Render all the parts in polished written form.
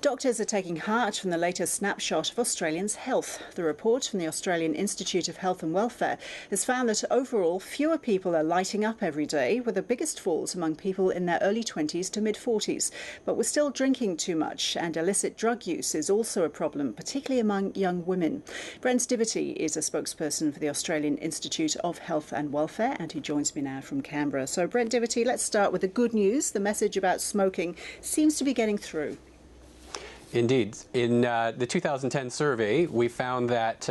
Doctors are taking heart from the latest snapshot of Australians' health. The report from the Australian Institute of Health and Welfare has found that overall fewer people are lighting up every day, with the biggest falls among people in their early 20s to mid-40s. But we're still drinking too much, and illicit drug use is also a problem, particularly among young women. Brent Diverty is a spokesperson for the Australian Institute of Health and Welfare, and he joins me now from Canberra. So, Brent Diverty, let's start with the good news. The message about smoking seems to be getting through. Indeed. In the 2010 survey, we found that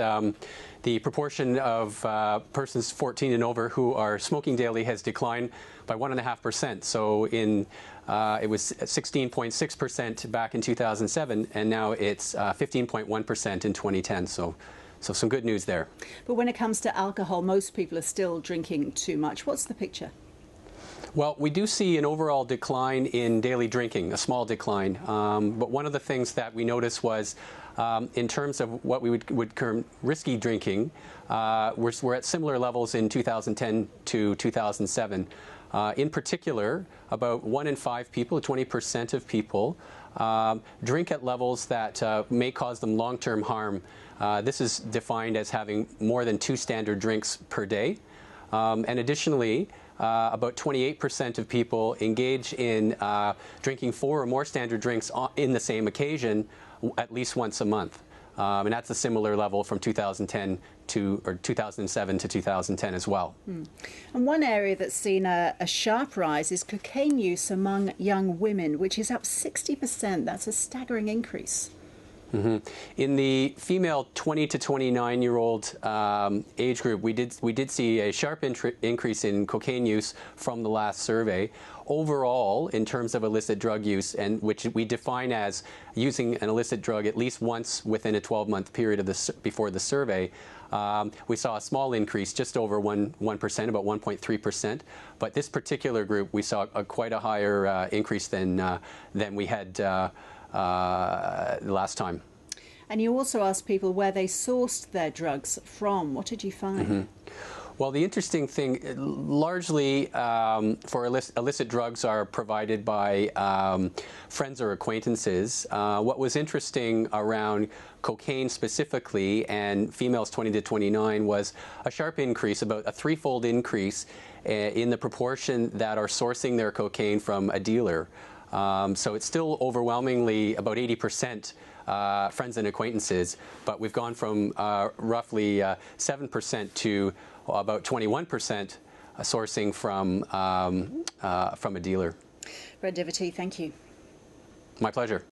the proportion of persons 14 and over who are smoking daily has declined by 1.5%. So it was 16.6% back in 2007, and now it's 15.1% in 2010. So some good news there. But when it comes to alcohol, most people are still drinking too much. What's the picture? Well, we do see an overall decline in daily drinking, a small decline. But one of the things that we noticed was, in terms of what we would term risky drinking, we're at similar levels in 2010 to 2007. In particular, about 1 in 5 people, 20% of people, drink at levels that may cause them long-term harm. This is defined as having more than 2 standard drinks per day. And additionally, about 28% of people engage in drinking 4 or more standard drinks in the same occasion at least once a month. And that's a similar level from 2007 to 2010 as well. And one area that's seen a sharp rise is cocaine use among young women, which is up 60%. That's a staggering increase. In the female 20 to 29-year-old age group, we did see a sharp increase in cocaine use from the last survey. Overall, in terms of illicit drug use, and which we define as using an illicit drug at least once within a 12-month period before the survey, we saw a small increase, just over 1%, about 1.3%. But this particular group, we saw quite a higher increase than we had last time. And you also asked people where they sourced their drugs from. What did you find? Well, the interesting thing, largely for illicit drugs are provided by friends or acquaintances. What was interesting around cocaine specifically and females 20 to 29 was a sharp increase, about a 3-fold increase in the proportion that are sourcing their cocaine from a dealer. So it's still overwhelmingly about 80% friends and acquaintances, but we've gone from roughly 7% to about 21% sourcing from a dealer. Brent Diverty, thank you. My pleasure.